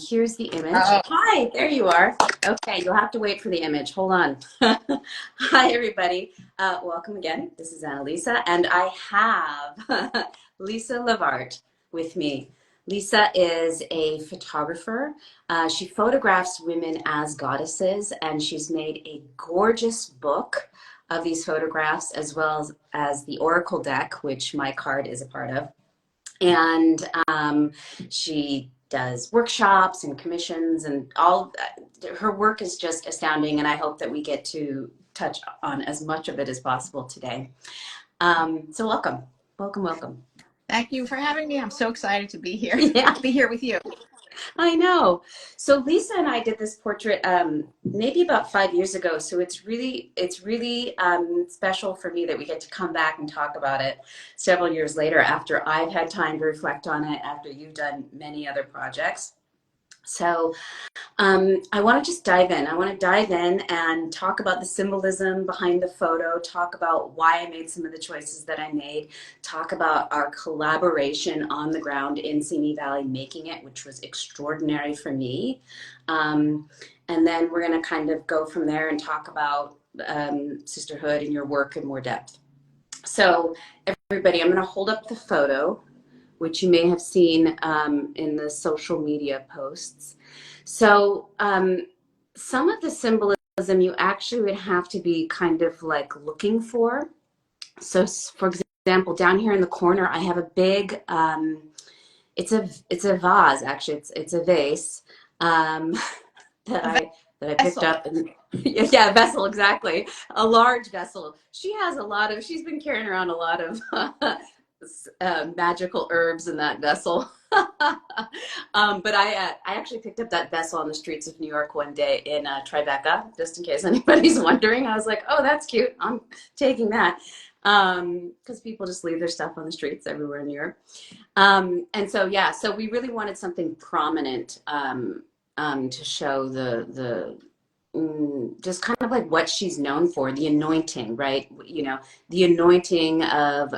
Here's the image. Oh, Hi, there you are. Okay, you'll have to wait for the image. Hold on. Hi, everybody. Welcome again. This is Annalisa, and I have Lisa Levart with me. Lisa is a photographer. She photographs women as goddesses, and she's made a gorgeous book of these photographs, as well as the Oracle deck, which my card is a part of. And she does workshops and commissions, and all her work is just astounding, and I hope that we get to touch on as much of it as possible today. So welcome. thank you for having me. I'm so excited to be here. Yeah, Be here with you. I know. So Lisa and I did this portrait maybe about 5 years ago. So it's really special for me that we get to come back and talk about it several years later after I've had time to reflect on it, after you've done many other projects. So I want to just dive in. I want to dive in and talk about the symbolism behind the photo, talk about why I made some of the choices that I made, talk about our collaboration on the ground in Simi Valley making it, which was extraordinary for me. And then we're going to kind of go from there and talk about sisterhood and your work in more depth. So everybody, I'm going to hold up the photo, which you may have seen in the social media posts. So some of the symbolism you actually would have to be kind of like looking for. So for example, down here in the corner, I have a big, it's a vase, actually, it's a vase that A I picked vessel. up. And yeah, vessel, exactly. A large vessel. She's been carrying around a lot of magical herbs in that vessel. But I actually picked up that vessel on the streets of New York one day in Tribeca, just in case anybody's wondering. I was like, oh, that's cute. I'm taking that. Because people just leave their stuff on the streets everywhere in New York. And so, yeah, so we really wanted something prominent to show just kind of like what she's known for, the anointing, right? You know, the anointing of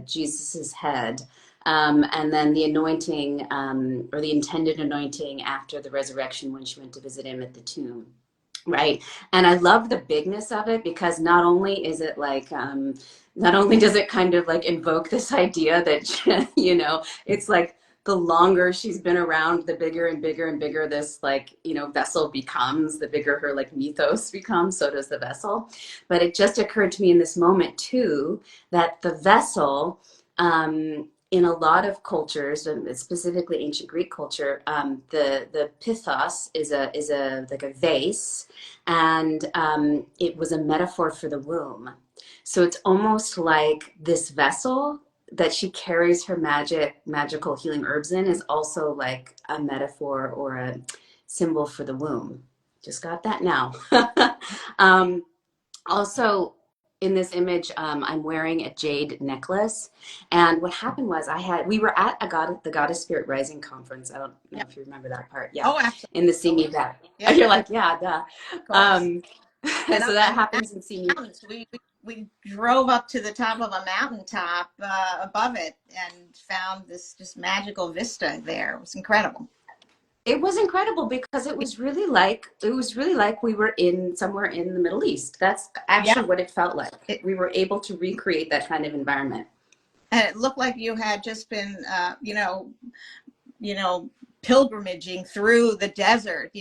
Jesus's head, and then the anointing or the intended anointing after the resurrection when she went to visit him at the tomb. Right. And I love the bigness of it because not only is it like, not only does it kind of like invoke this idea that, you know, it's like the longer she's been around, the bigger and bigger and bigger this like, you know, vessel becomes, the bigger her like mythos becomes, so does the vessel. But it just occurred to me in this moment too, that the vessel, in a lot of cultures, and specifically ancient Greek culture, the pithos is a like a vase, and it was a metaphor for the womb. So it's almost like this vessel that she carries her magical healing herbs in is also like a metaphor or a symbol for the womb. Just got that now. um, Also, in this image, I'm wearing a jade necklace. And what happened was we were at the Goddess Spirit Rising conference. I don't know Yeah. if you remember that part. Yeah. Oh, In the absolutely. Simi Valley. Yeah, You're like, yeah, duh. of course. Um, And so up that in the happens in Simi. mountains, we drove up to the top of a mountaintop above it and found this just magical vista there. It was incredible. It was incredible because it was really like we were in somewhere in the Middle East. That's Yeah. actually what it felt like. It, We were able to recreate that kind of environment. and it looked like you had just been, you know, pilgrimaging through the desert,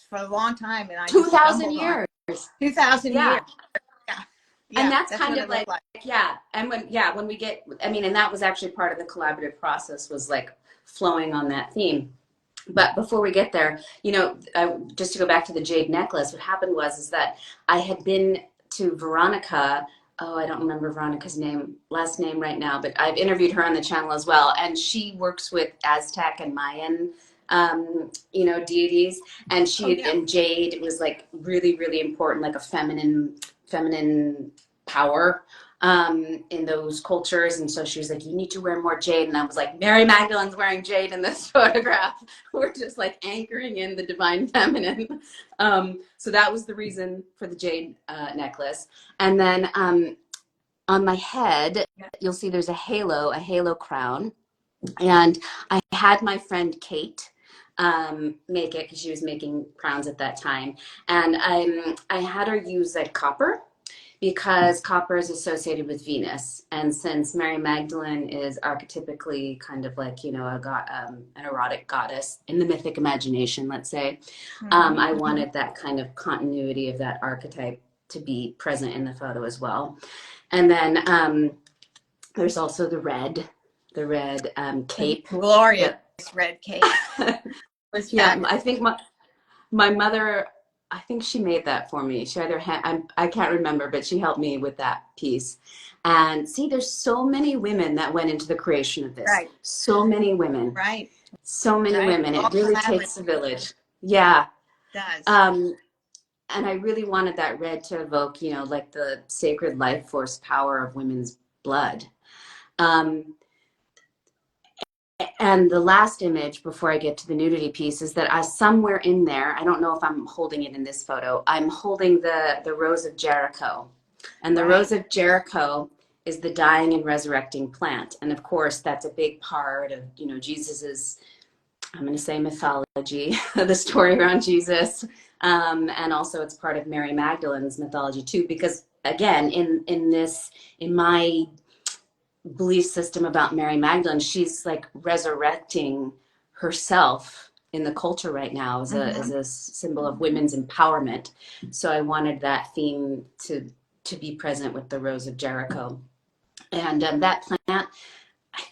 for a long time. And I Two just thousand stumbled on years. 2,000 years. Yeah. Yeah. And Yeah. that's That's kind what of it like, looked like. yeah. And when we get, I mean, and that was actually part of the collaborative process, was like flowing on that theme. But before we get there, just to go back to the jade necklace, what happened is that I had been to Veronica. Oh, I don't remember Veronica's last name right now, but I've interviewed her on the channel as well. And she works with Aztec and Mayan, deities. And Oh, yeah. and jade was like really, really important, like a feminine power in those cultures. And so she was like, you need to wear more jade. And I was like, Mary Magdalene's wearing jade in this photograph. We're just like anchoring in the divine feminine. So that was the reason for the jade necklace. And then on my head, you'll see there's a halo crown. And I had my friend Kate make it because she was making crowns at that time. And I had her use like copper because copper is associated with Venus. And since Mary Magdalene is archetypically kind of like, an erotic goddess in the mythic imagination, let's say, I wanted that kind of continuity of that archetype to be present in the photo as well. And then there's also the red cape Glorious that, red cape was yeah, fabulous. I think my mother, I think she made that for me. She either had, I can't remember, but she helped me with that piece. And see, there's so many women that went into the creation of this. Right, So many women. right, So many right. women. All It really collaborative takes a village. Yeah. does. Um, and I really wanted that red to evoke, like the sacred life force power of women's blood. Um, And the last image before I get to the nudity piece is that I somewhere in there, I don't know if I'm holding it in this photo, I'm holding the Rose of Jericho. And the Right. Rose of Jericho is the dying and resurrecting plant. And of course, that's a big part of, Jesus's, I'm going to say mythology, the story around Jesus. And also it's part of Mary Magdalene's mythology too, because again, in my belief system about Mary Magdalene, she's like resurrecting herself in the culture right now as a symbol of women's empowerment. So I wanted that theme to be present with the Rose of Jericho. And that plant,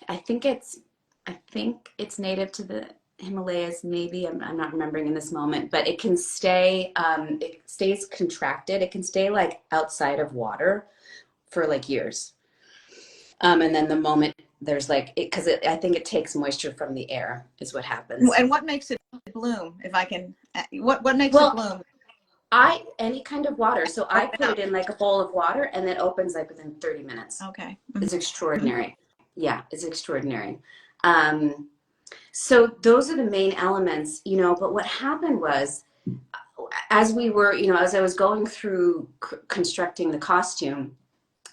I think it's native to the Himalayas. Maybe I'm not remembering in this moment, but it can stay. It stays contracted. It can stay like outside of water for like years. And then the moment there's like it, because I think it takes moisture from the air is what happens. And what makes it bloom? If I can, what makes it Well, bloom? any kind of water. So I Open put up. it in like a bowl of water and then opens like within 30 minutes. Okay. It's extraordinary. Yeah, it's extraordinary. Um, so those are the main elements, but what happened was as we were, as I was going through constructing the costume,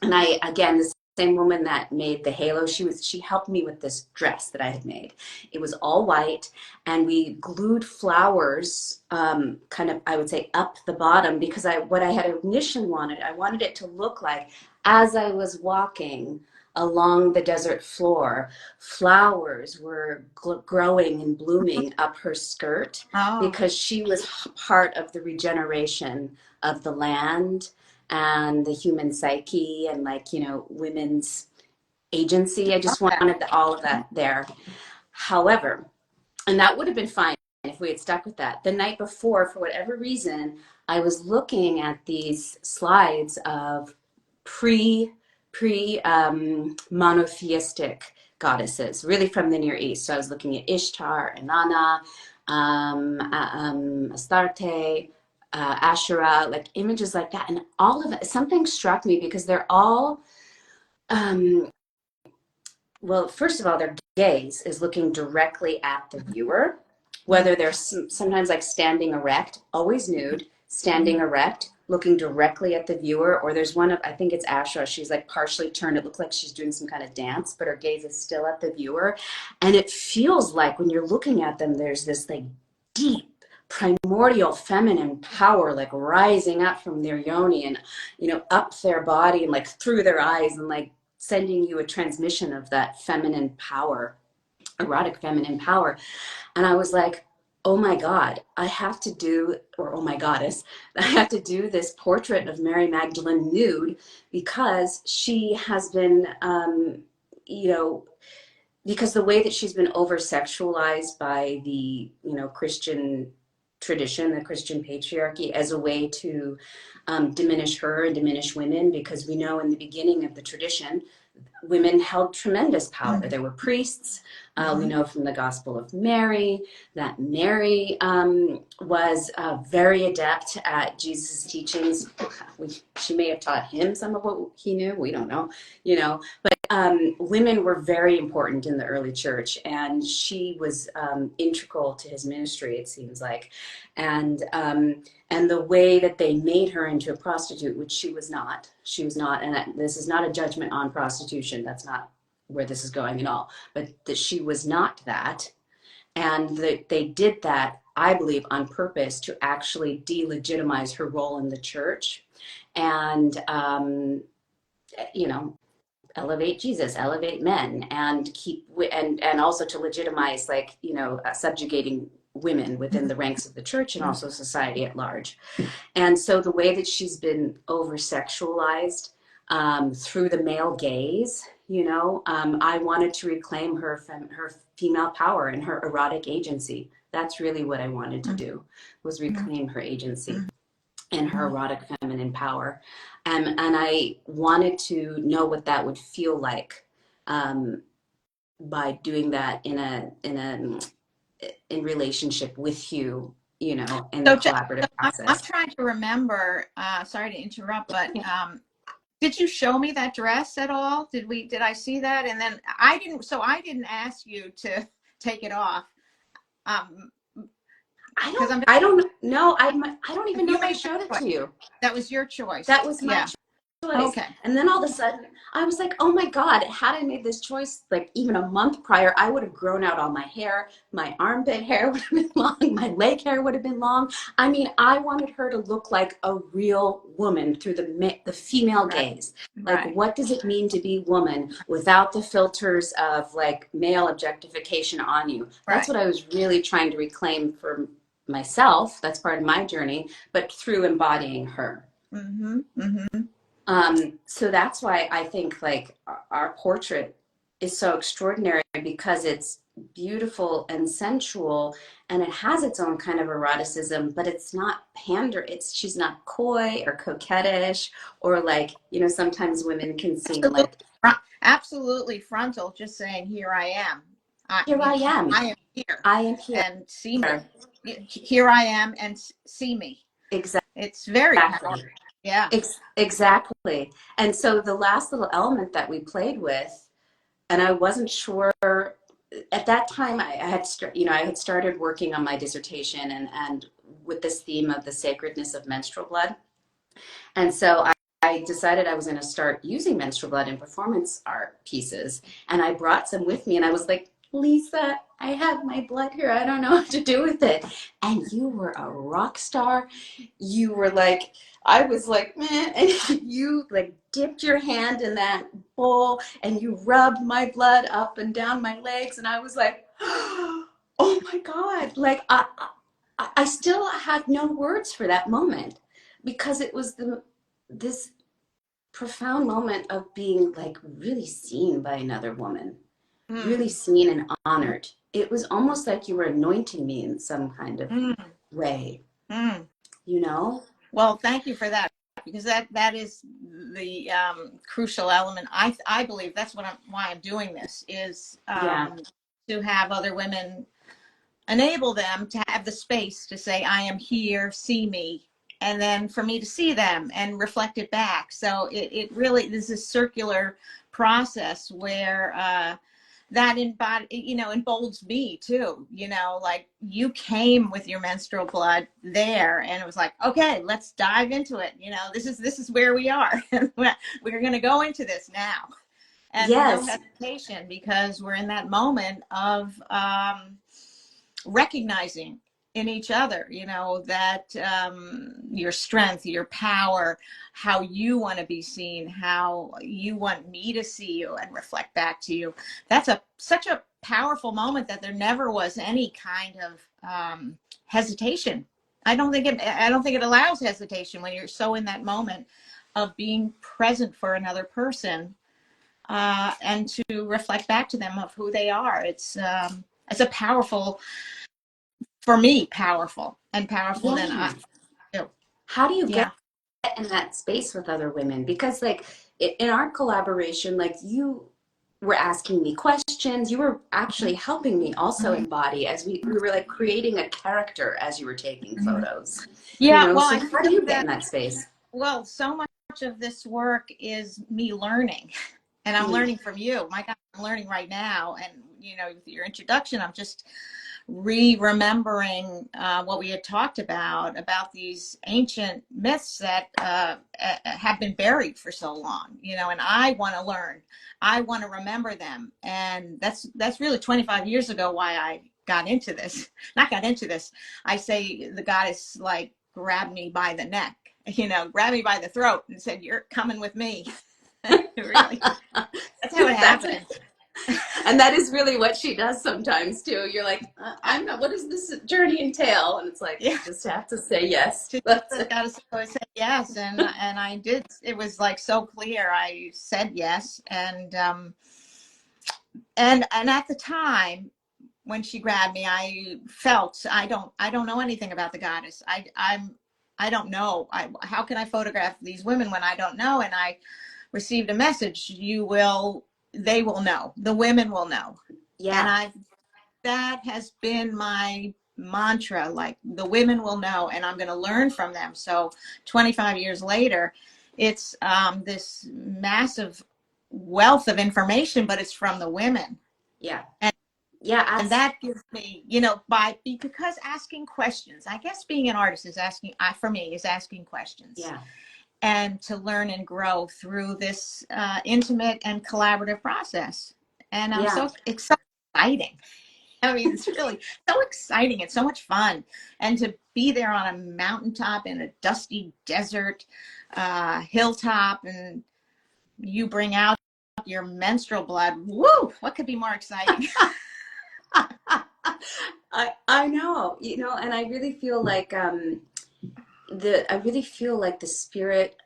and I again the same woman that made the halo, she helped me with this dress that I had made. It was all white, and we glued flowers, kind of I would say up the bottom, because what I had initially wanted, I wanted it to look like as I was walking along the desert floor, flowers were growing and blooming up her skirt, Oh, because she was part of the regeneration of the land and the human psyche and like women's agency. I just okay. wanted all of that there. However, and that would have been fine if we had stuck with that. The night before, for whatever reason, I was looking at these slides of pre monotheistic goddesses, really from the Near East. So I was looking at Ishtar, Inanna, Astarte, Asherah, like images like that, and all of it. Something struck me because they're all, um, well, first of all, their gaze is looking directly at the viewer, whether they're sometimes like standing erect, always nude, standing erect, looking directly at the viewer, or there's one of, I think it's Asha, she's like partially turned. It looks like she's doing some kind of dance, but her gaze is still at the viewer. And it feels like when you're looking at them, there's this like deep, primordial feminine power like rising up from their yoni and up their body and like through their eyes and like sending you a transmission of that feminine power, erotic feminine power. And I was like, oh my God, I have to do, or oh my goddess, I have to do this portrait of Mary Magdalene nude, because she has been, you know, because the way that she's been over sexualized by the Christian tradition, the Christian patriarchy, as a way to diminish her and diminish women, because we know in the beginning of the tradition women held tremendous power. There were priests. We know from the Gospel of Mary that Mary was very adept at Jesus' teachings. She may have taught him some of what he knew. We don't know, But women were very important in the early church, and she was integral to his ministry, it seems like. And the way that they made her into a prostitute, which she was not. She was not, and this is not a judgment on prostitution. That's not where this is going at all. But that she was not that. And they did that, I believe, on purpose to actually delegitimize her role in the church and, you know, elevate Jesus, elevate men, and and also to legitimize, like, you know, subjugating women within the ranks of the church and also society at large. And so the way that she's been over sexualized through the male gaze, you know, I wanted to reclaim her female power and her erotic agency. That's really what I wanted to do, was reclaim her agency and her erotic feminine power. And I wanted to know what that would feel like by doing that in relationship with you, you know, in the So, collaborative I'm process. trying to remember, sorry to interrupt, but did you show me that dress at all? Did I see that? And then I didn't ask you to take it off. Um, because I don't know. I don't even know you if I made that showed it choice. to you. That was your choice. That was my Yeah. choice. Okay. And then all of a sudden, I was like, oh my God, had I made this choice like even a month prior, I would have grown out all my hair. My armpit hair would have been long. My leg hair would have been long. I mean, I wanted her to look like a real woman through the female Right. gaze. Like, Right. what does it mean to be woman without the filters of like male objectification on you? That's Right. what I was really trying to reclaim for myself. That's part of my journey, but through embodying her. Mm-hmm. Mm-hmm. So that's why I think like our portrait is so extraordinary, because it's beautiful and sensual, and it has its own kind of eroticism, but it's not she's not coy or coquettish, or like, you know, sometimes women can seem Absolutely. like, Absolutely frontal, just saying, here I am. here I am. I am here, I am here. and see me. Here I am, and see me. It's very powerful. Exactly. Yeah. Exactly. And so the last little element that we played with, and I wasn't sure at that time, I had started working on my dissertation and with this theme of the sacredness of menstrual blood. And so I decided I was going to start using menstrual blood in performance art pieces. And I brought some with me, and I was like, Lisa, I have my blood here. I don't know what to do with it. And you were a rock star. You were like, I was like, man, and you like dipped your hand in that bowl and you rubbed my blood up and down my legs. And I was like, oh my God. Like, I still have no words for that moment, because it was this profound moment of being like really seen by another woman, Mm. really seen and honored. It was almost like you were anointing me in some kind of Mm. way, Mm. you know? Well, thank you for that, because that is the crucial element. I believe that's why I'm doing this, is Yeah. to have other women, enable them to have the space to say, I am here, see me, and then for me to see them and reflect it back. So it really, this is a circular process where that emboldens me too, like you came with your menstrual blood there, and it was like, okay, let's dive into it. This is where we are. We're going to go into this now, and no Yes. hesitation, because we're in that moment of recognizing in each other, that your strength, your power, how you want to be seen, how you want me to see you and reflect back to you. That's such a powerful moment, that there never was any kind of hesitation. I don't think it allows hesitation when you're so in that moment of being present for another person, and to reflect back to them of who they are. It's a powerful, for me, powerful than I Yeah. do. How do you get Yeah. in that space with other women? Because like in our collaboration, like you were asking me questions, you were actually helping me also embody, as we were like creating a character as you were taking photos, you Yeah. know? Well, So I how think do you get that, in that space? well, so much of this work is me learning, and I'm Mm. learning from you. My God, I'm learning right now. And, with your introduction, I'm just remembering what we had talked about these ancient myths that have been buried for so long, and I want to learn. I want to remember them. And that's really 25 years ago why I got into this, not got into this. I say the goddess like grabbed me by the neck, grabbed me by the throat and said, "You're coming with me." Really, that's how it That's happened. it. And that is really what she does sometimes too. You're like, I'm not, what does this journey entail? And it's like, Yeah, just have to say yes. she That's just it. got to say yes, and I did. It was like so clear. I said yes, and at the time when she grabbed me, I felt I don't know anything about the goddess. I don't know. How can I photograph these women when I don't know? And I received a message. They will know. The women will know. And Yeah. that has been my mantra. Like the women will know, and I'm going to learn from them. So 25 years later, it's this massive wealth of information, but it's from the women. Yeah. And Yeah. and that gives me, because asking questions, I guess being an artist is asking, for me, is asking questions, Yeah. and to learn and grow through this intimate and collaborative process. And Yeah. it's so exciting. I mean, it's really so exciting. It's so much fun. And to be there on a mountaintop in a dusty desert, hilltop, and you bring out your menstrual blood. Woo! What could be more exciting? I know, and I really feel like the spirit,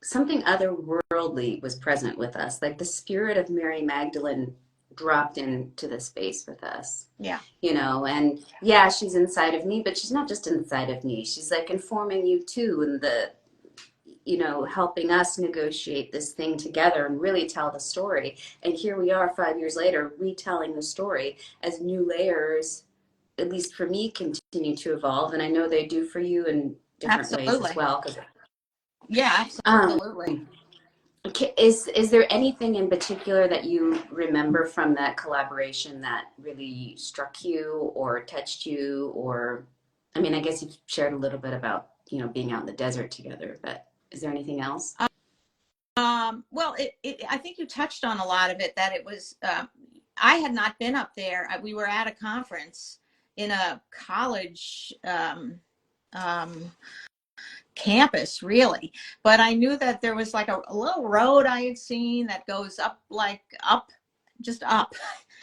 something otherworldly was present with us. Like the spirit of Mary Magdalene dropped into the space with us. Yeah. And yeah, she's inside of me, but she's not just inside of me. She's like informing you too, and helping us negotiate this thing together and really tell the story. And here we are 5 years later, retelling the story as new layers, at least for me, continue to evolve. And I know they do for you in different ways as Absolutely. well. Yeah, Um, absolutely. is there anything in particular that you remember from that collaboration that really struck you or touched you? Or, I mean, I guess you've shared a little bit about, being out in the desert together, but is there anything else? Well, I think you touched on a lot of it, that it was, I had not been up there. We were at a conference in a college um, campus, really. But I knew that there was like a little road I had seen that goes up, like up, just up.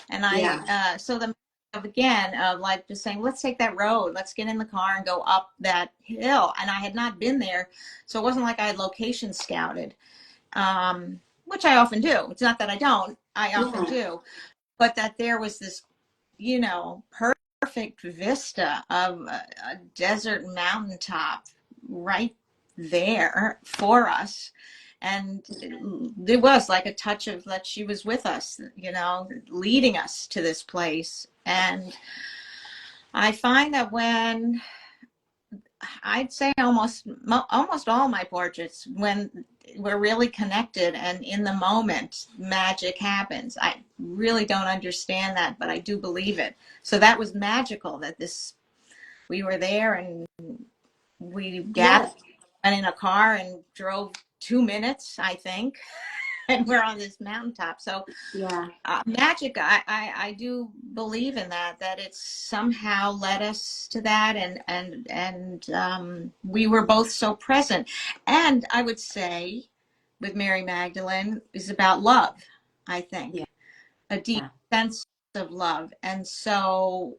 And Yeah. so the again of like just saying, let's take that road, let's get in the car and go up that hill. And I had not been there, so it wasn't like I had location scouted, which I often do. It's not that I don't, I often Yeah. do, but that there was this, perfect vista of a desert mountaintop right there for us. And it was like a touch of that she was with us, leading us to this place. And I find that when I'd say almost all my portraits, when we're really connected and in the moment, magic happens. I really don't understand that, but I do believe it. So that was magical, that we were there, and we gathered Yeah. in a car and drove 2 minutes, I think, and we're on this mountaintop. So Yeah. magic, I do believe in that it's somehow led us to that, and we were both so present. And I would say with Mary Magdalene is about love, I think, Yeah. a deep sense of love. And so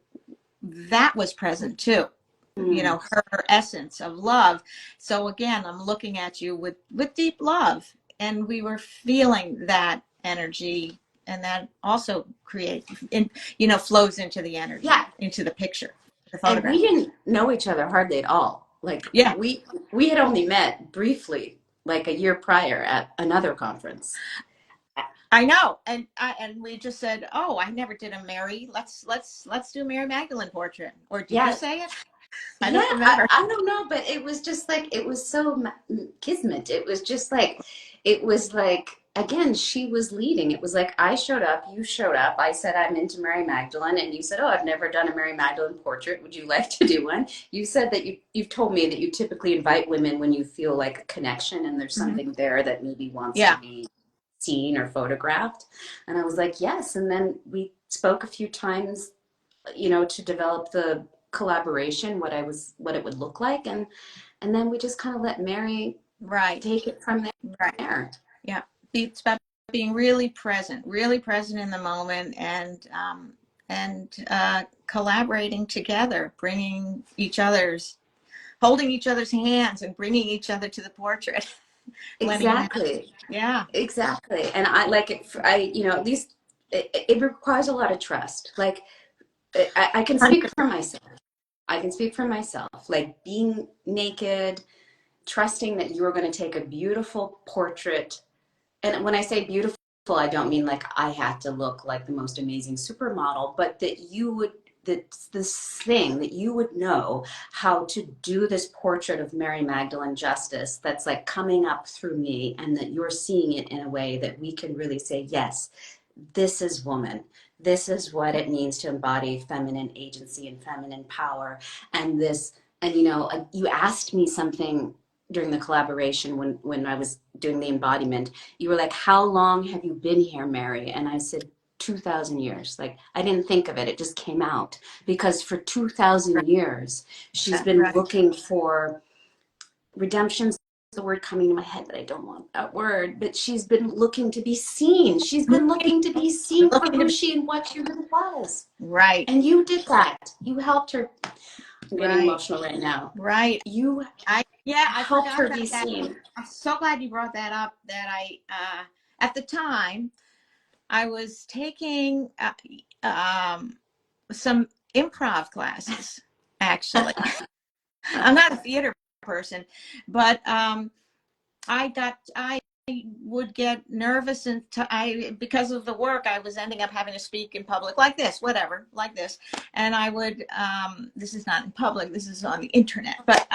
that was present too, Mm. her essence of love. So again, I'm looking at you with deep love, and we were feeling that energy, and that also creates, flows into the energy, Yeah. into the picture, the And we photograph. didn't know each other hardly at all. Like Yeah, we had only met briefly, like a year prior at another conference. I know. And we just said, oh, I never did a Mary. Let's do a Mary Magdalene portrait. Or did you Yeah. say it? I Yeah, don't remember. I don't know, but it was just like it was so kismet. It was like again, she was leading. It was like I showed up, you showed up. I said I'm into Mary Magdalene, and you said, "Oh, I've never done a Mary Magdalene portrait. Would you like to do one?" You said that you've told me that you typically invite women when you feel like a connection and there's Hmm. something there that maybe wants to Yeah. be seen or photographed. And I was like, "Yes." And then we spoke a few times to develop the collaboration, what it would look like, and then we just kind of let Mary Right. take it from Right. there. Yeah. It's about being really present in the moment, and collaborating together, holding each other's hands and bringing each other to the portrait, letting that, Exactly. yeah. Exactly. And I like it. At least it requires a lot of trust. Like, I can speak for myself. I can speak for myself. Like, being naked, trusting that you are going to take a beautiful portrait. And when I say beautiful, I don't mean like I had to look like the most amazing supermodel, but that this thing that you would know how to do this portrait of Mary Magdalene justice that's like coming up through me, and that you're seeing it in a way that we can really say, yes, this is woman. This is what it means to embody feminine agency and feminine power. And this, and you asked me something during the collaboration when I was doing the embodiment. You were like, how long have you been here, Mary? And I said, 2,000 years. Like, I didn't think of it. It just came out because for 2,000 years, she's been Right. looking for redemption's the word coming to my head, but I don't want that word. But she's been looking to be seen. She's been looking to be seen for Looking to who be she and what she really was. right. And you did that. You helped her. I'm getting Right. emotional right now. Right. You I helped forgot her about be that. seen. I'm so glad you brought that up. That at the time, I was taking some improv classes. Actually, I'm not a theater person, but I would get nervous, and because of the work, I was ending up having to speak in public like this, whatever, like this, and I would this is not in public, this is on the internet, but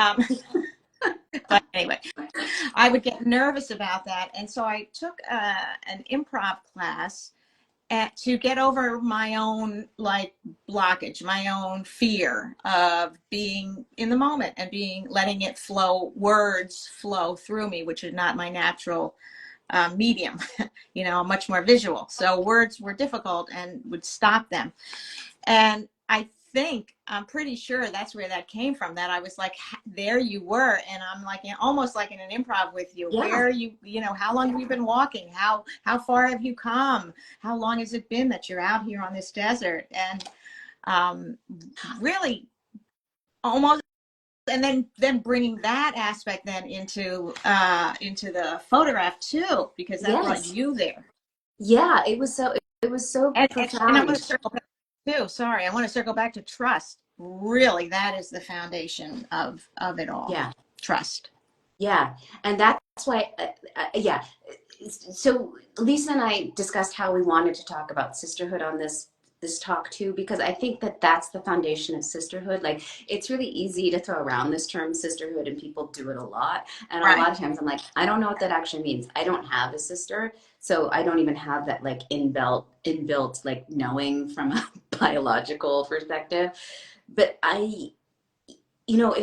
anyway, I would get nervous about that, and so I took an improv class to get over my own like blockage, my own fear of being in the moment and letting it flow, words flow through me, which is not my natural medium. I'm much more visual, so words were difficult and would stop them. And I'm pretty sure that's where that came from, that I was like, there you were. And I'm like, almost like in an improv with you, Yeah. where how long have you been walking? How far have you come? How long has it been that you're out here on this desert? And um, really almost, and then bringing that aspect then into the photograph too, because that brought Yes. you there. Yeah. It was so And I want to profound. circle back too. Sorry, I want to circle back to trust. Really, that is the foundation of it all. Yeah. Trust. Yeah. And that's why, yeah. So Lisa and I discussed how we wanted to talk about sisterhood on this talk too, because I think that that's the foundation of sisterhood. Like, it's really easy to throw around this term sisterhood, and people do it a lot. And a Right. lot of times I'm like, I don't know what that actually means. I don't have a sister, so I don't even have that like inbuilt like knowing from a biological perspective. But if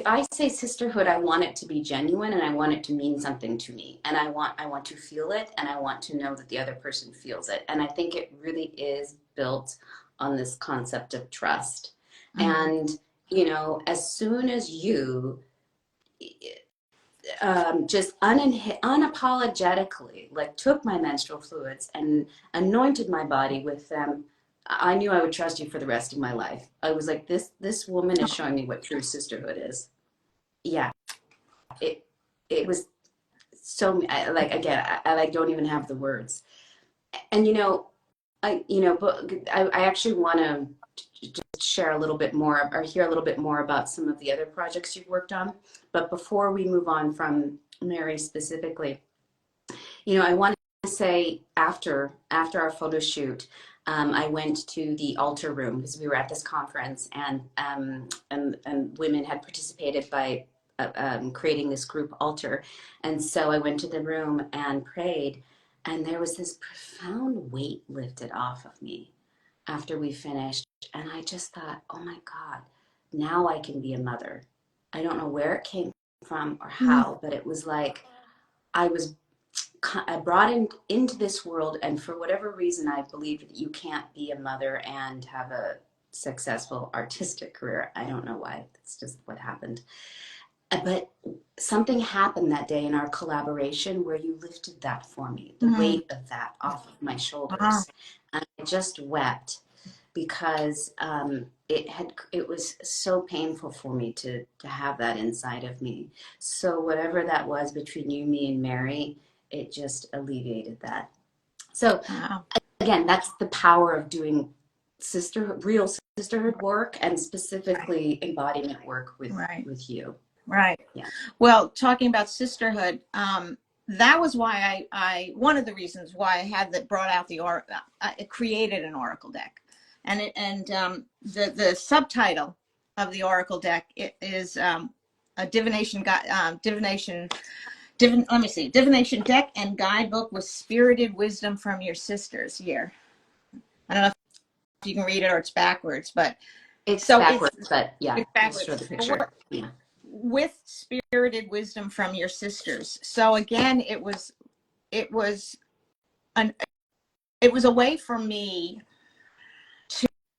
I say sisterhood, I want it to be genuine, and I want it to mean something to me. And I want to feel it, and I want to know that the other person feels it. And I think it really is built on this concept of trust. Mm-hmm. And, as soon as you just unapologetically like took my menstrual fluids and anointed my body with them, I knew I would trust you for the rest of my life. I was like, this woman is showing me what true sisterhood is. Yeah, it it was so like, again, I like don't even have the words. And but I actually want to just share a little bit more, or hear a little bit more about some of the other projects you've worked on. But before we move on from Mary specifically, I want to say, after our photo shoot, I went to the altar room because we were at this conference, and women had participated by creating this group altar. And so I went to the room and prayed, and there was this profound weight lifted off of me after we finished. And I just thought, oh my God, now I can be a mother. I don't know where it came from or how, but it was like I was brought into this world, and for whatever reason, I believed that you can't be a mother and have successful artistic career. I don't know why. That's just what happened. But something happened that day in our collaboration where you lifted that for me, the Mm. weight of that off of my Wow. shoulders. And I just wept because it was so painful for me to have that inside of me. So whatever that was between you, me, and Mary, it just alleviated that. So Wow. again, that's the power of doing real sisterhood work, and Right. specifically embodiment work Right. with you. Right. Yeah. Well, talking about sisterhood, that was why I one of the reasons why I had that brought out the it created an oracle deck, and the subtitle of the oracle deck is a let me see, divination deck and guidebook with spirited wisdom from your sisters. Here, I don't know if you can read it or it's backwards, but It's so it's backwards, but yeah, it's we'll show backwards. the But picture. Yeah. with spirited wisdom from your sisters. So again, it was an it was a way for me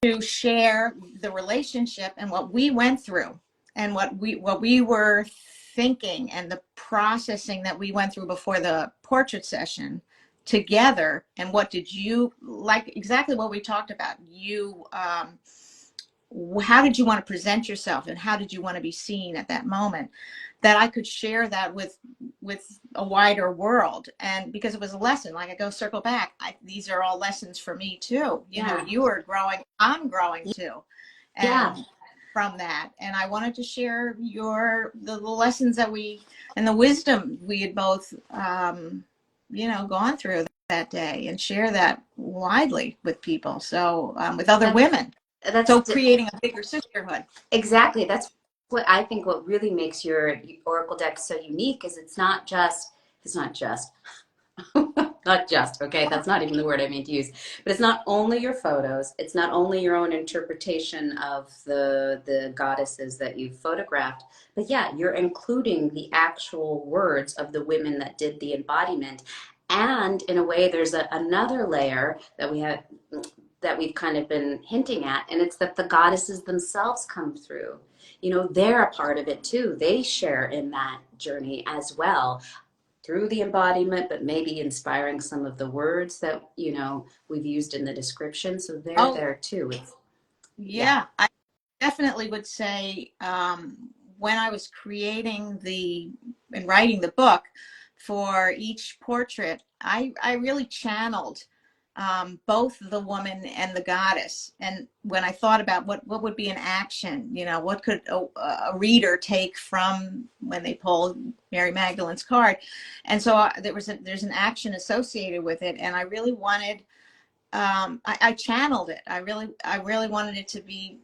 to share the relationship and what we went through and what we were thinking and the processing that we went through before the portrait session together. And what did you like, exactly what we talked about, you how did you want to present yourself and how did you want to be seen at that moment, that I could share that with a wider world. And because it was a lesson, like I go circle back, these are all lessons for me too. You know, Yeah. you are growing, I'm growing too, Yeah. and from that, and I wanted to share the lessons that we and the wisdom we had both gone through that day, and share that widely with people, so with other That's women, that's so creating a bigger sisterhood. exactly. That's what I think. What really makes your Oracle deck so unique is it's not just not just, okay, that's not even the word I mean to use, but it's not only your photos, it's not only your own interpretation of the goddesses that you've photographed, but yeah, you're including the actual words of the women that did the embodiment. And in a way, there's another layer that we've kind of been hinting at, and it's that the goddesses themselves come through. You know, they're a part of it too. They share in that journey as well through the embodiment, but maybe inspiring some of the words that, we've used in the description. So they're Oh there too. Yeah. yeah, I definitely would say, when I was creating and writing the book for each portrait, I really channeled both the woman and the goddess. And when I thought about what would be an action, what could a reader take from when they pulled Mary Magdalene's card, and so there's an action associated with it, and I really wanted, I channeled it. I really wanted it to be,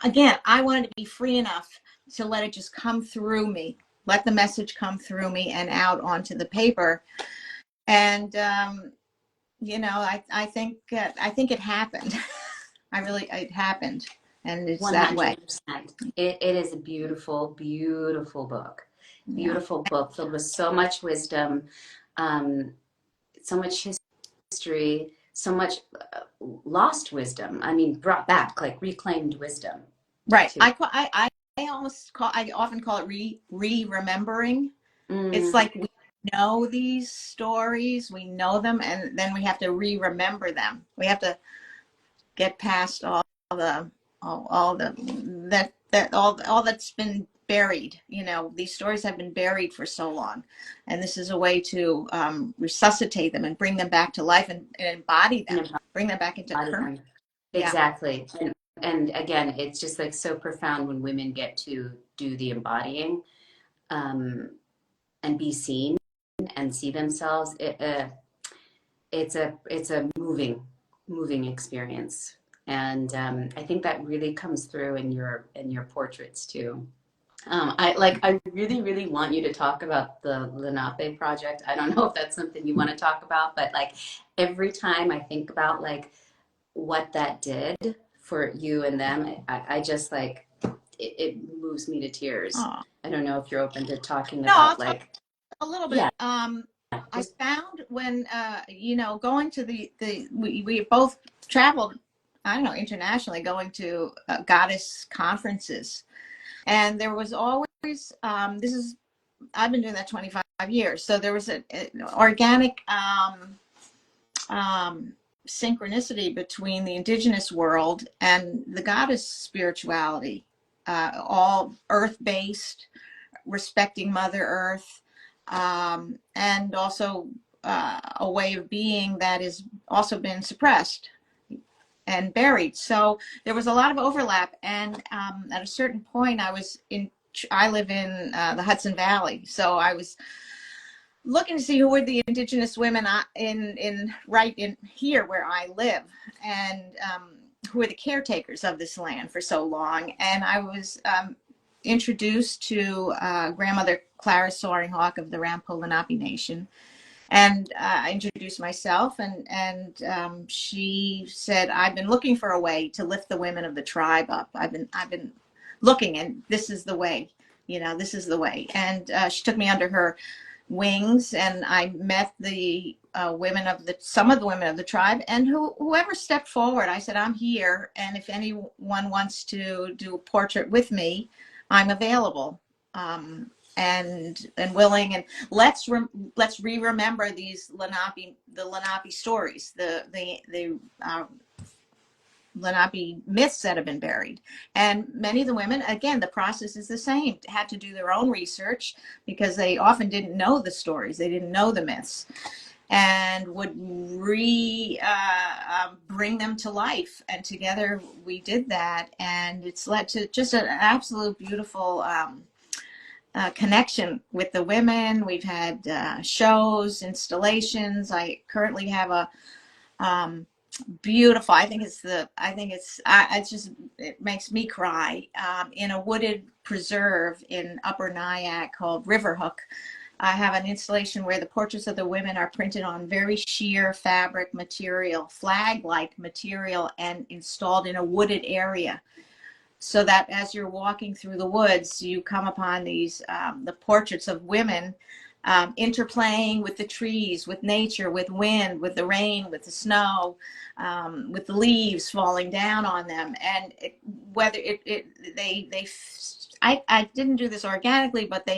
again, I wanted to be free enough to let it just come through me, let the message come through me and out onto the paper. And I think it happened. It happened, and it's that way. 100%. It is a beautiful, beautiful book. Yeah. Beautiful book filled with so much wisdom, um, so much history, so much lost wisdom. I mean, brought back, like reclaimed wisdom Right. too. I often call it remembering. It's Mm, like we know these stories, we know them, and then we have to remember them. We have to get past the all the all that's been buried. These stories have been buried for so long, and this is a way to resuscitate them and bring them back to life, and embody them, and bring them back into embody current. them. Yeah. Exactly. And again, it's just like so profound when women get to do the embodying, um, and be seen and see themselves. It's a moving experience. And I think that really comes through in your portraits too. I really, really want you to talk about the Lenape project. I don't know if that's something you want to talk about, but like every time I think about like what that did for you and them, I just like it moves me to tears. Oh. I don't know if you're open to talking No, I'll about talk like, a little yeah, bit. I just found when going to we both traveled I don't know, internationally, going to goddess conferences. And there was always, I've been doing that 25 years. So there was an organic synchronicity between the indigenous world and the goddess spirituality, all earth-based, respecting Mother Earth, and also a way of being that has also been suppressed and buried. So there was a lot of overlap. And at a certain point, I live in the Hudson Valley. So I was looking to see who were the indigenous women right in here where I live, and who are the caretakers of this land for so long. And I was introduced to grandmother Clara Soaring Hawk of the Rampo Lenape Nation. And I introduced myself, and she said, "I've been looking for a way to lift the women of the tribe up. I've been looking, and this is the way. This is the way." And she took me under her wings, and I met the some of the women of the tribe, and whoever stepped forward, I said, "I'm here, and if anyone wants to do a portrait with me, I'm available." And willing, and let's remember these Lenape stories, the Lenape myths that have been buried. And many of the women, again, the process is the same, had to do their own research because they often didn't know the stories, they didn't know the myths, and would bring them to life. And together we did that, and it's led to just an absolute beautiful connection with the women. We've had shows, installations. I currently have a beautiful, it makes me cry, in a wooded preserve in Upper Nyack called Riverhook. I have an installation where the portraits of the women are printed on very sheer fabric material, flag-like material, and installed in a wooded area, so that as you're walking through the woods, you come upon these the portraits of women interplaying with the trees, with nature, with wind, with the rain, with the snow, with the leaves falling down on them. And I didn't do this organically, but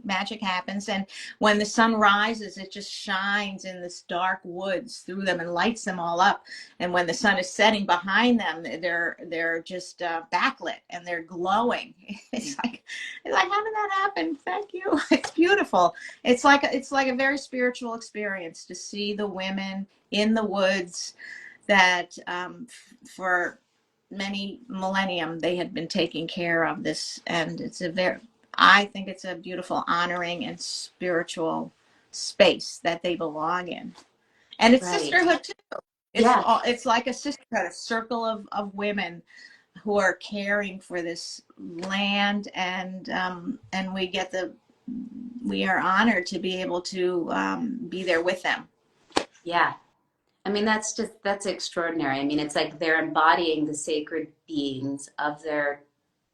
magic happens. And when the sun rises, it just shines in this dark woods through them and lights them all up. And when the sun is setting behind them, they're just backlit and they're glowing. It's like, how did that happen? Thank you. It's beautiful. It's like a very spiritual experience to see the women in the woods that for many millennium they had been taking care of this. And I think it's a beautiful honoring and spiritual space that they belong in. And it's Right. sisterhood too. Yeah. It's like a sisterhood, a circle of women who are caring for this land, and we are honored to be able to be there with them. Yeah. I mean, that's extraordinary. I mean, it's like they're embodying the sacred beings of their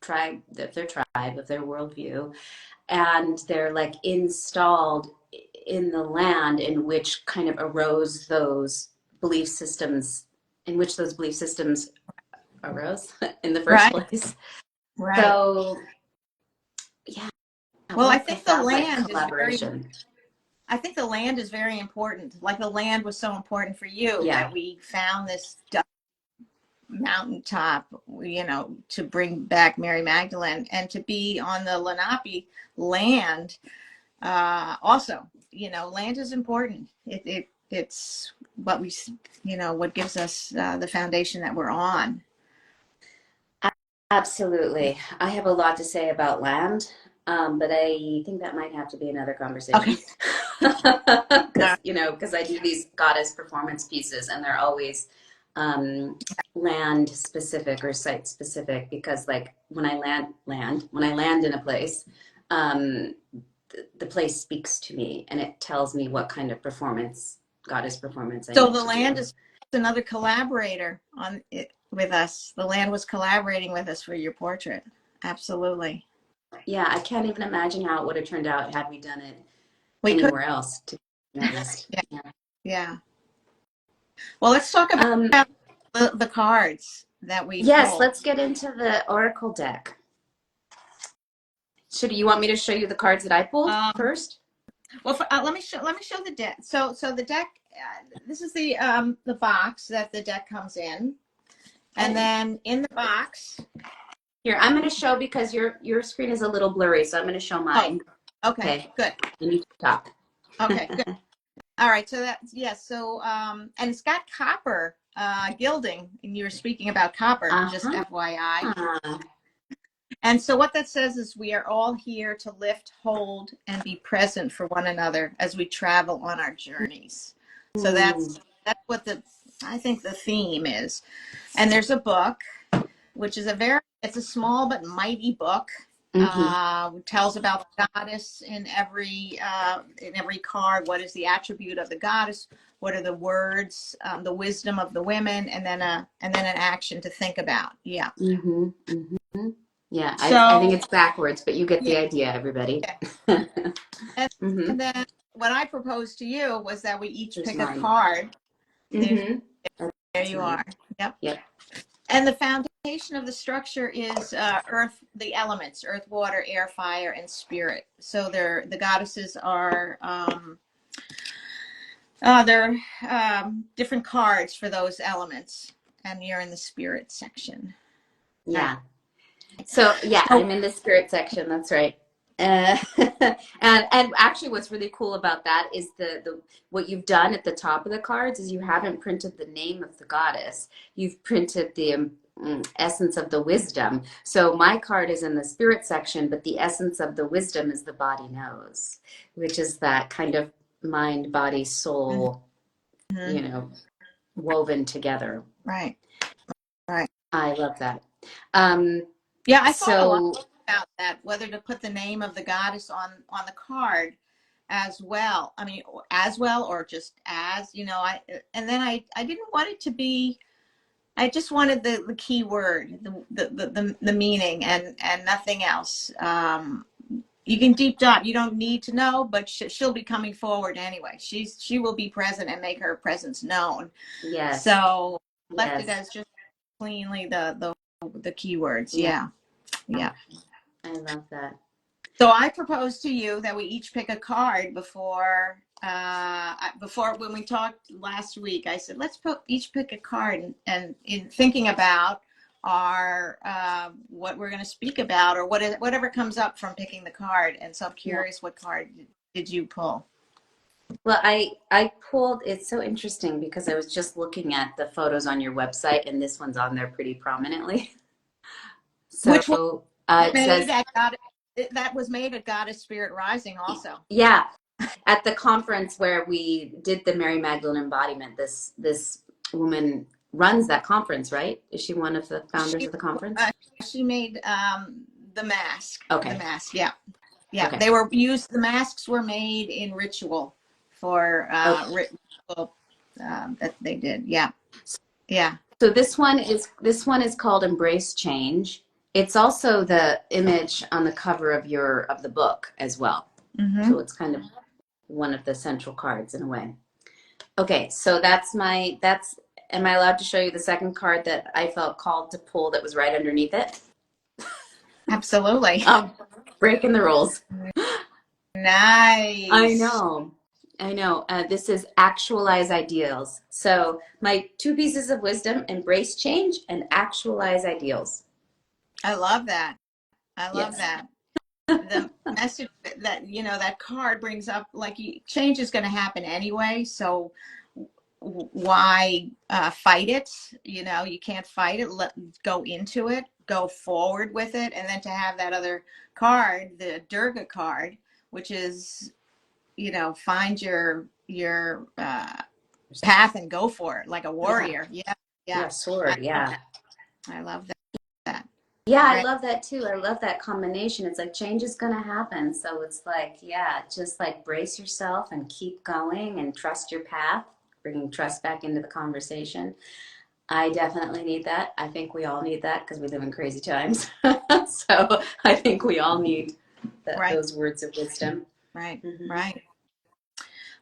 tribe, of their worldview, and they're like installed in the land in which kind of arose those belief systems, in which those belief systems arose in the first Right, place. right. So, yeah, Well, what a profound like collaboration. I think the land is very important. Like the land was so important for you Yeah. that we found this mountaintop, to bring back Mary Magdalene, and to be on the Lenape land. Also, land is important. It's what what gives us the foundation that we're on. Absolutely. I have a lot to say about land, but I think that might have to be another Okay. conversation. Because I do these goddess performance pieces, and they're always land specific or site specific. Because, like, when I land in a place, um, the place speaks to me, and it tells me what kind of goddess performance I So need the to land do. is another collaborator on it with us. The land was collaborating with us for your portrait. Absolutely. Yeah, I can't even imagine how it would have turned out had we done it We could. anywhere else, to be honest. Yeah. Yeah. Yeah. Well, let's talk Um, about the cards that we Yes, pulled. let's get into the oracle deck. You want me to show you the cards that I pulled first? Well, let me show the deck. So the deck. This is the box that the deck comes in, and Okay. then in the box. Here, I'm going to show because your screen is a little blurry, so I'm going to show Oh, mine. okay, Okay. good. And you talk. Okay, good. All right. So that's yes. So and it's got copper gilding, and you were speaking about copper, just Uh-huh. FYI. And so what that says is we are all here to lift, hold, and be present for one another as we travel on our journeys. So that's what I think the theme is. And there's a book, which is it's a small but mighty book. Tells about the goddess in every card. What is the attribute of the goddess? What are the words, the wisdom of the women, and then an action to think about. Yeah. Mm-hmm. Mm-hmm. Yeah, I think So it's backwards, but you get yeah. the idea, everybody. And, Mm-hmm. and then what I proposed to you was that we each Here's pick a mine. card. There, Mm-hmm. there That's you mine. are. Yep. Yep. And the foundation of the structure is earth, the elements, earth, water, air, fire, and spirit. So the goddesses are they're different cards for those elements, and you're in the spirit section. All right. Yeah. So yeah, So I'm in the spirit section. That's right. Uh, and actually, what's really cool about that is the what you've done at the top of the cards is you haven't printed the name of the goddess. You've printed the essence of the wisdom. So my card is in the spirit section, but the essence of the wisdom is the body knows, which is that kind of mind, body, soul, mm-hmm. you know, woven together. Right. Right. I love that. Um, Yeah, I thought a lot so about that, whether to put the name of the goddess on the card as well. I mean, as well or just as, I and then I didn't want it to be. I just wanted the key word, the meaning, and nothing else. You can deep dive. You don't need to know, but she'll be coming forward anyway. She will be present and make her presence known. yes, So left it yes, as just cleanly the keywords. yeah. Yeah, yeah. I love that. So I propose to you that we each pick a card before when we talked last week. I said let's each pick a card, and in thinking about our what we're going to speak about, or whatever comes up from picking the card. And so I'm Yeah. curious, what card did you pull? Well, I pulled, it's so interesting because I was just looking at the photos on your website and this one's on there pretty prominently. Which one So it made says, at God? That was made at Goddess Spirit Rising, also. yeah, at the conference where we did the Mary Magdalene embodiment, this woman runs that conference, right? Is she one of the founders She of the conference? uh, she made the mask. The Okay. mask, yeah. Yeah, Okay. they were used. The masks were made in ritual for Okay. ritual that they did. Yeah, yeah. So this one is called Embrace Change. It's also the image on the cover of the book as well. Mm-hmm. So it's kind of one of the central cards in a way. Okay, so am I allowed to show you the second card that I felt called to pull that was right underneath it? Absolutely. Um, Breaking the rules. I Nice. know. I know. This is actualize ideals. So my two pieces of wisdom, embrace change and actualize ideals. I love that. I love Yes. that. The message that that card brings up, like, change is going to happen anyway. So why fight it? You can't fight it. Go into it, go forward with it. And then to have that other card, the Durga card, which is, find your path and go for it like a Yeah. warrior. Yeah, yeah. Yeah, I sword. love Yeah. that. I love that. Yeah, All I right. love that too. I love that combination. It's like change is going to happen. So it's like, yeah, just like brace yourself and keep going and trust your path, bringing trust back into the conversation. I definitely need that. I think we all need that because we live in crazy times. So I think we all need Right, those words of wisdom. right, Hmm. right.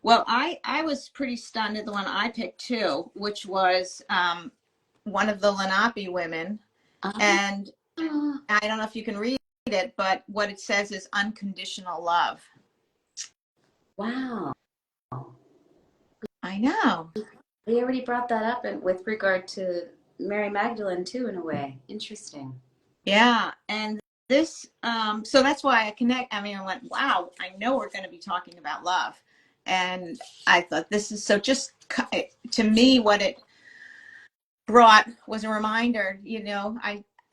Well, I was pretty stunned at the one I picked too, which was one of the Lenape women, Oh, and I don't know if you can read it, but what it says is unconditional love. wow. I know. They already brought that up with regard to Mary Magdalene too, in a way. Interesting. Yeah. And this, so that's why I connect. I mean, I went, wow, I know we're going to be talking about love. And I thought this is so just to me, what it brought was a reminder,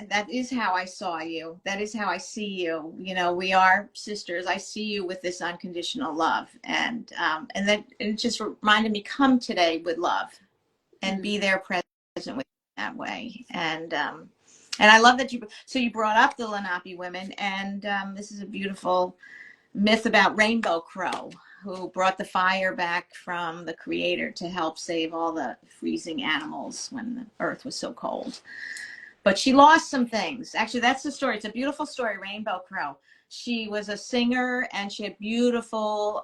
that is how I saw you. That is how I see you. We are sisters. I see you with this unconditional love. And then it just reminded me, come today with love and Mm. be there present with that way. And I love that you brought up the Lenape women, and this is a beautiful myth about Rainbow Crow, who brought the fire back from the creator to help save all the freezing animals when the earth was so cold. But she lost some things. Actually, that's the story. It's a beautiful story, Rainbow Crow. She was a singer, and she had beautiful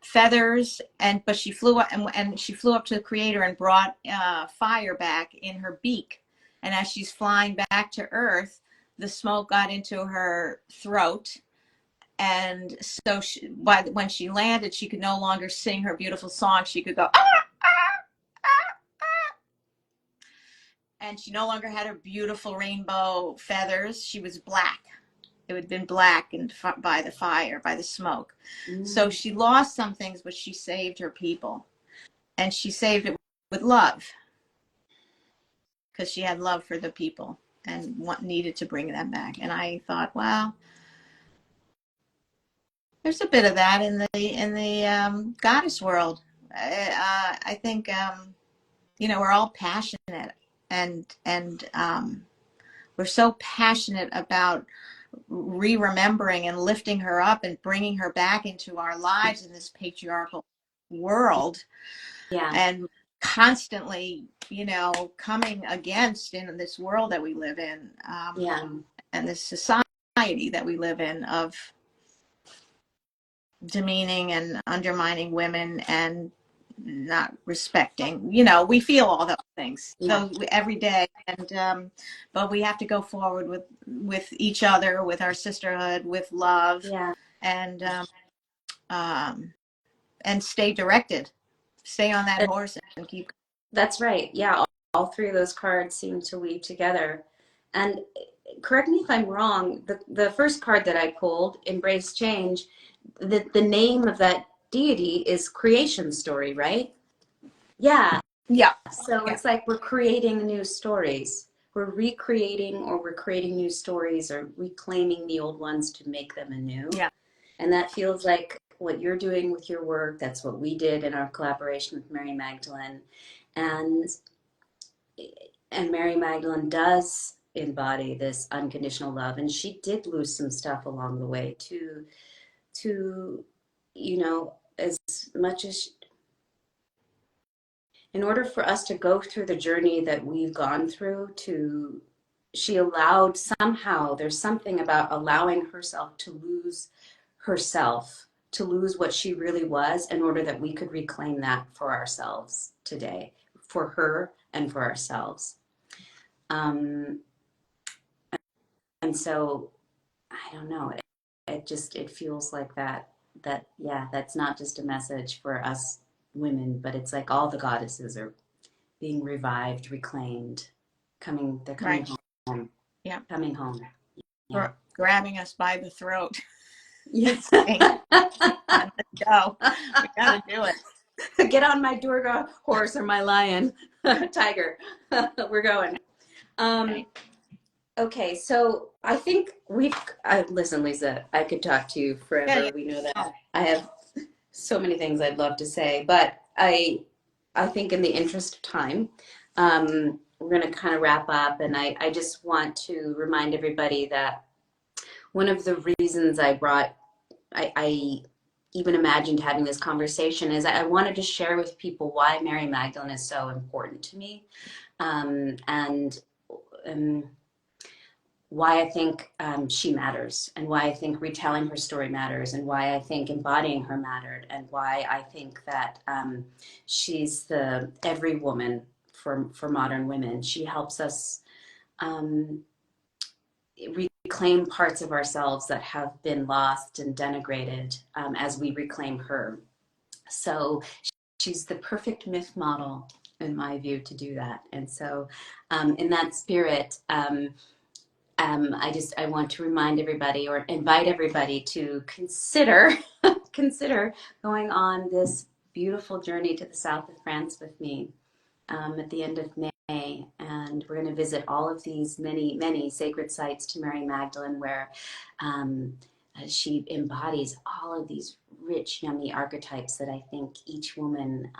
feathers, but she flew up, and she flew up to the creator and brought fire back in her beak. And as she's flying back to earth, the smoke got into her throat, and so when she landed, she could no longer sing her beautiful song. She could go, ah, and she no longer had her beautiful rainbow feathers. She was black. It had been blackened by the fire, by the smoke. So Mm. she lost some things, but she saved her people, and she saved it with love, because she had love for the people and needed to bring them back. And I thought, wow, there's a bit of that in the goddess world. I think we're all passionate, and we're so passionate about remembering and lifting her up and bringing her back into our lives in this patriarchal world, Yeah, and constantly coming against in this world that we live in, yeah, and this society that we live in, of demeaning and undermining women and not respecting. We feel all those things yeah, those every day, but we have to go forward with each other, with our sisterhood, with love, yeah. and um, and stay directed, stay on that That, horse and keep. that's right. Yeah, all three of those cards seem to weave together. And correct me if I'm wrong, the first card that I pulled, Embrace Change, the name of that deity is creation story, right? Yeah. Yeah, So yeah, it's like we're creating new stories. We're recreating or we're creating new stories or reclaiming the old ones to make them anew. yeah. And that feels like what you're doing with your work. That's what we did in our collaboration with Mary Magdalene. And and Mary Magdalene does embody this unconditional love. And she did lose some stuff along the way to as much as in order for us to go through the journey that we've gone through, to she allowed, somehow there's something about allowing herself to lose herself, to lose what she really was, in order that we could reclaim that for ourselves today, for her and for ourselves. um, and so I don't know, it feels like that yeah, that's not just a message for us women, but it's like all the goddesses are being revived, reclaimed, they're coming Right. home, Yeah. coming home. Yeah. Grabbing us by the throat Yeah. and saying, let's go, we gotta do it. Get on my Durga horse or my lion, tiger. We're going. Um, Right. okay, so I think listen, Lisa, I could talk to you Yeah, yeah. forever. We know Oh, that. I have so many things I'd love to say, but I think in the interest of time, we're going to kind of wrap up. And I just want to remind everybody that one of the reasons I even imagined having this conversation is I wanted to share with people why Mary Magdalene is so important to me, and um, why I think she matters, and why I think retelling her story matters, and why I think embodying her mattered, and why I think that she's the every woman for modern women. She helps us um, reclaim parts of ourselves that have been lost and denigrated as we reclaim her. So she's the perfect myth model, in my view, to do that. And so, in that spirit, I want to remind everybody or invite everybody to consider consider going on this beautiful journey to the south of France with me at the end of May, and we're going to visit all of these many sacred sites to Mary Magdalene, where um, she embodies all of these rich, yummy archetypes that I think each woman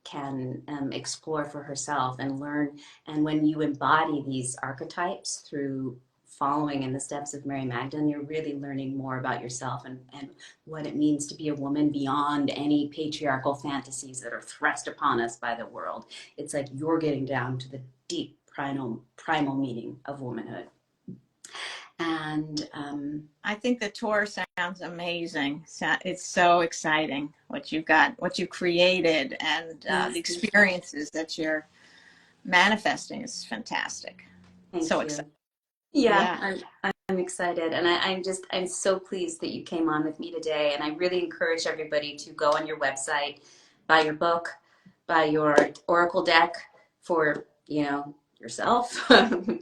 can explore for herself and learn. And when you embody these archetypes through following in the steps of Mary Magdalene, you're really learning more about yourself and what it means to be a woman beyond any patriarchal fantasies that are thrust upon us by the world. It's like you're getting down to the deep primal meaning of womanhood. And I think the tour sounds amazing. It's so exciting what you've got, what you created, and yes, the experiences that you're manifesting is fantastic. thank So you. exciting. Yeah, I'm excited, and I'm so pleased that you came on with me today. And I really encourage everybody to go on your website, buy your book, buy your oracle deck for yourself.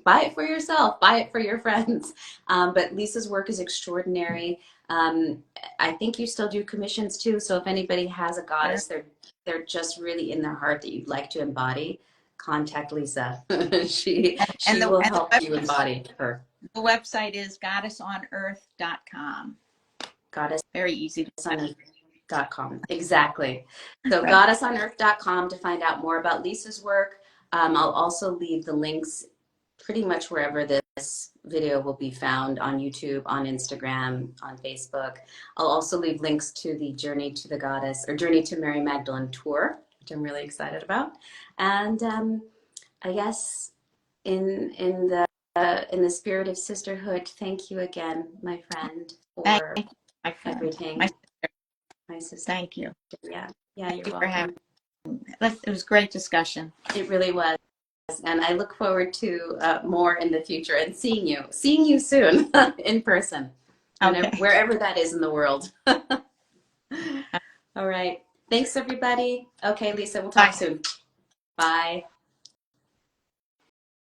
Buy it for yourself. Buy it for your friends. But Lisa's work is extraordinary. Um, I think you still do commissions too. So if anybody has a goddess, they're just really in their heart that you'd like to embody, contact Lisa. she And will help you embody her. the website is goddessonearth.com. Very easy to Goddessonearth.com. Exactly. So right. goddessonearth.com to find out more about Lisa's work. I'll also leave the links pretty much wherever this video will be found, on YouTube, on Instagram, on Facebook. I'll also leave links to the Journey to the Goddess or Journey to Mary Magdalene tour, which I'm really excited about. And I guess in the spirit of sisterhood, thank you again, my friend, Thank for you, my friend. everything. My sister. Thank you. Yeah, Thank you're you for welcome. having me. It was a great discussion. It really was. And I look forward to more in the future and seeing you soon in person, Okay. wherever that is in the world. All right. Thanks, everybody. Okay, Lisa, we'll talk Bye. soon. Bye.